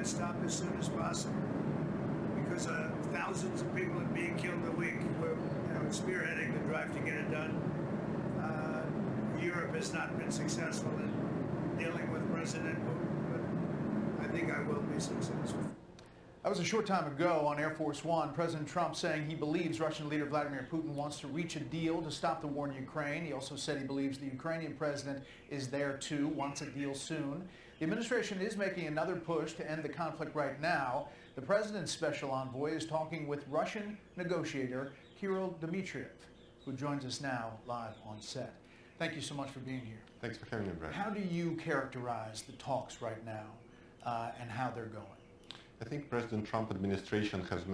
that stopped as soon as possible because thousands of people are being killed a week. We're spearheading the drive to get it done. Europe has not been successful in dealing with President Putin, but I think I will be successful. That was a short time ago on Air Force One. President Trump saying he believes Russian leader Vladimir Putin wants to reach a deal to stop the war in Ukraine. He also said he believes the Ukrainian president is there too, wants a deal soon. The administration is making another push to end the conflict right now. The president's special envoy is talking with Russian negotiator Kirill Dmitriev, who joins us now live on set. Thank you so much for being here. Thanks for having me, Brett. How do you characterize the talks right now and how they're going? I think President Trump administration has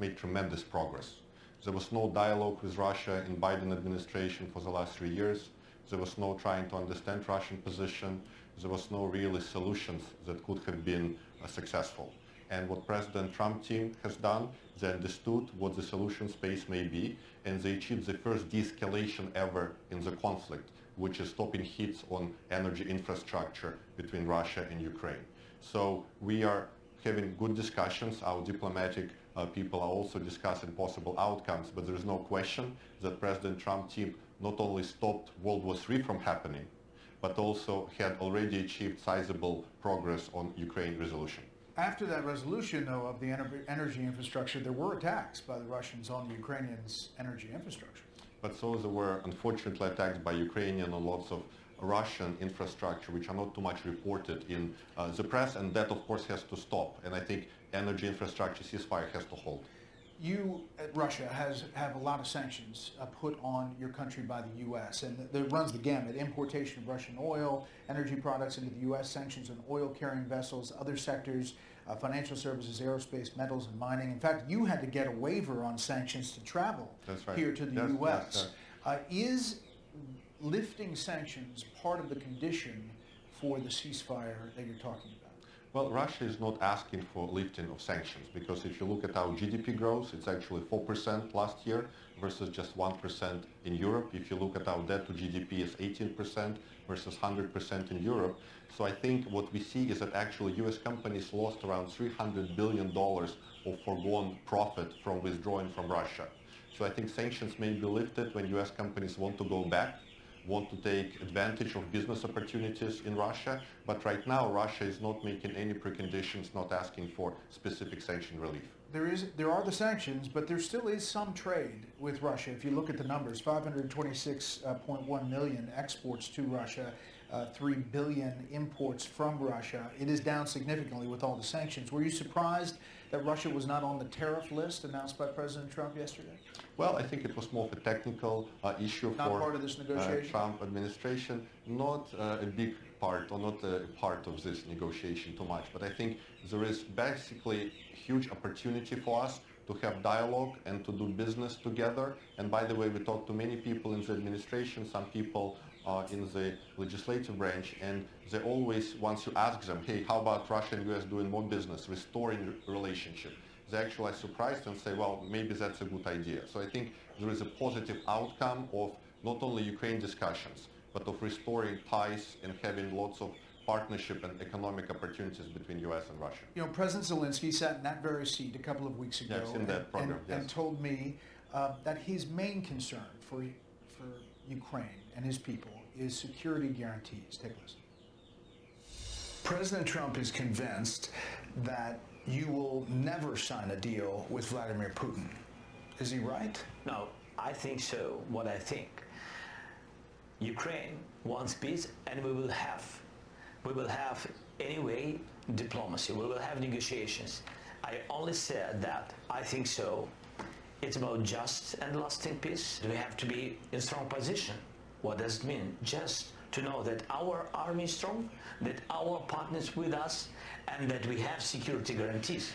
made tremendous progress. There was no dialogue with Russia in Biden administration for the last 3 years. There was no trying to understand Russian position. There was no really solutions that could have been successful. And what President Trump team has done, they understood what the solution space may be, and they achieved the first de-escalation ever in the conflict, which is stopping hits on energy infrastructure between Russia and Ukraine. So we are having good discussions. Our diplomatic people are also discussing possible outcomes, but there is no question that President Trump team not only stopped World War III from happening, but also had already achieved sizable progress on Ukraine resolution. After that resolution, though, of the energy infrastructure, there were attacks by the Russians on the Ukrainians' energy infrastructure. But so there were unfortunately attacks by Ukrainian on lots of Russian infrastructure, which are not too much reported in the press, and that of course has to stop. And I think energy infrastructure ceasefire has to hold. You, Russia, have a lot of sanctions put on your country by the U.S., and it runs the gamut: importation of Russian oil, energy products into the U.S., sanctions on oil-carrying vessels, other sectors, financial services, aerospace, metals, and mining. In fact, you had to get a waiver on sanctions to travel here to the U.S. Is lifting sanctions part of the condition for the ceasefire that you're talking about? Well, Russia is not asking for lifting of sanctions, because if you look at our GDP growth, it's actually 4% last year versus just 1% in Europe. If you look at our debt to GDP, it's 18% versus 100% in Europe. So I think what we see is that actually US companies lost around $300 billion of foregone profit from withdrawing from Russia. So I think sanctions may be lifted when US companies want to go back, want to take advantage of business opportunities in Russia, but right now Russia is not making any preconditions, not asking for specific sanction relief. There are the sanctions, but there still is some trade with Russia. If you look at the numbers, 526.1 million exports to Russia, 3 billion imports from Russia. It is down significantly with all the sanctions. Were you surprised that Russia was not on the tariff list announced by President Trump yesterday? Well, I think it was more of a technical issue not for part of this negotiation? Trump administration, not a big part or not a part of this negotiation too much. But I think there is basically huge opportunity for us to have dialogue and to do business together. And by the way, we talked to many people in the administration, some people in the legislative branch, and they always, once you ask them, hey, how about Russia and US doing more business, restoring relationship, they actually are surprised and say, well, maybe that's a good idea. So I think there is a positive outcome of not only Ukraine discussions, but of restoring ties and having lots of partnership and economic opportunities between US and Russia. You know, President Zelensky sat in that very seat a couple of weeks ago and told me that his main concern for Ukraine and his people is security guarantees. Take a listen. President Trump is convinced that you will never sign a deal with Vladimir Putin. Is he right? No, I think so. What I think, Ukraine wants peace, and we will have anyway diplomacy. We will have negotiations. I only said that I think so. It's about just and lasting peace. We have to be in strong position. What does it mean? Just to know that our army is strong, that our partners with us, and that we have security guarantees.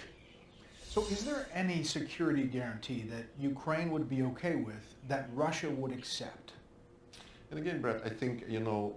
So is there any security guarantee that Ukraine would be okay with that Russia would accept? And again, Brett, I think,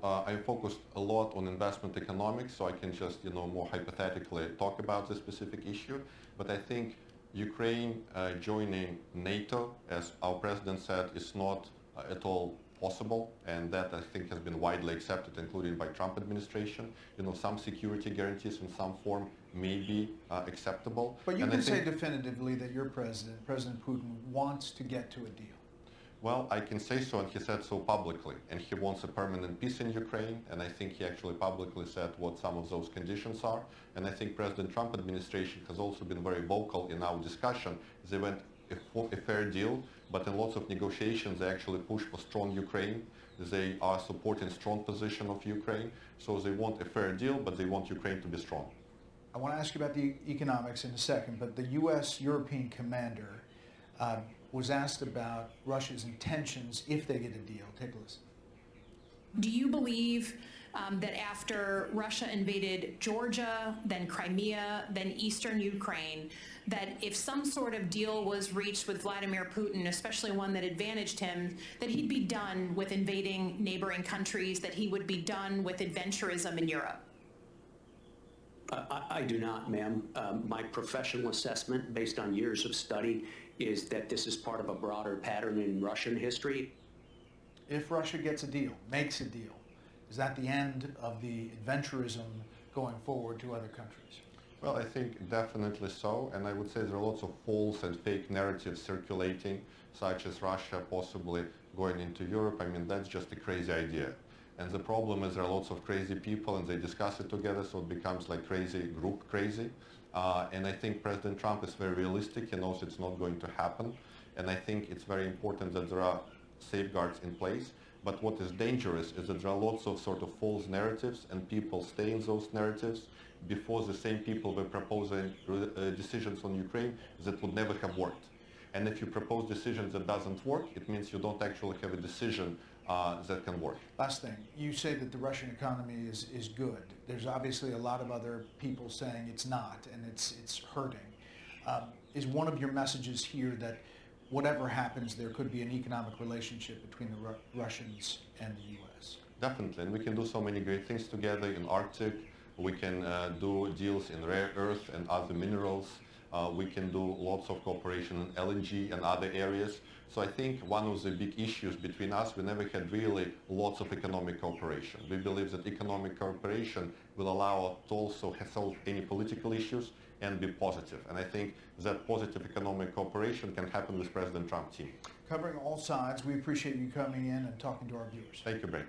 I focused a lot on investment economics, so I can just, more hypothetically talk about this specific issue. But I think Ukraine joining NATO, as our president said, is not at all possible, and that I think has been widely accepted, including by Trump administration. Some security guarantees in some form maybe acceptable. But you And can I say think, definitively that your president, President Putin, wants to get to a deal. well, I can say so, and he said so publicly, and he wants a permanent peace in Ukraine, and I think he actually publicly said what some of those conditions are, and I think President Trump administration has also been very vocal in our discussion. They went a fair deal, but in lots of negotiations they actually push for strong Ukraine. They are supporting strong position of Ukraine, so they want a fair deal, but they want Ukraine to be strong. I want to ask you about the economics in a second, but the U.S. European commander was asked about Russia's intentions if they get a deal. Take a listen. Do you believe that after Russia invaded Georgia, then Crimea, then eastern Ukraine, that if some sort of deal was reached with Vladimir Putin, especially one that advantaged him, that he'd be done with invading neighboring countries, that he would be done with adventurism in Europe? I do not, ma'am. My professional assessment, based on years of study, is that this is part of a broader pattern in Russian history. If Russia gets a deal, makes a deal, is that the end of the adventurism going forward to other countries? Well, I think definitely so, and I would say there are lots of false and fake narratives circulating, such as Russia possibly going into Europe. I mean, that's just a crazy idea. And the problem is there are lots of crazy people and they discuss it together, so it becomes like crazy, group crazy. And I think President Trump is very realistic. He knows it's not going to happen. And I think it's very important that there are safeguards in place. But what is dangerous is that there are lots of sort of false narratives and people stay in those narratives before the same people were proposing decisions on Ukraine that would never have worked. And if you propose decisions that doesn't work, it means you don't actually have a decision that can work. Last thing, you say that the Russian economy is good. There's obviously a lot of other people saying it's not, and it's hurting. Is one of your messages here that whatever happens, there could be an economic relationship between the Russians and the U.S.? Definitely, and we can do so many great things together in Arctic. We can do deals in rare earth and other minerals. We can do lots of cooperation in LNG and other areas. So I think one of the big issues between us, we never had really lots of economic cooperation. We believe that economic cooperation will allow us to also solve any political issues and be positive. And I think that positive economic cooperation can happen with President Trump's team. Covering all sides, we appreciate you coming in and talking to our viewers. Thank you, Brent.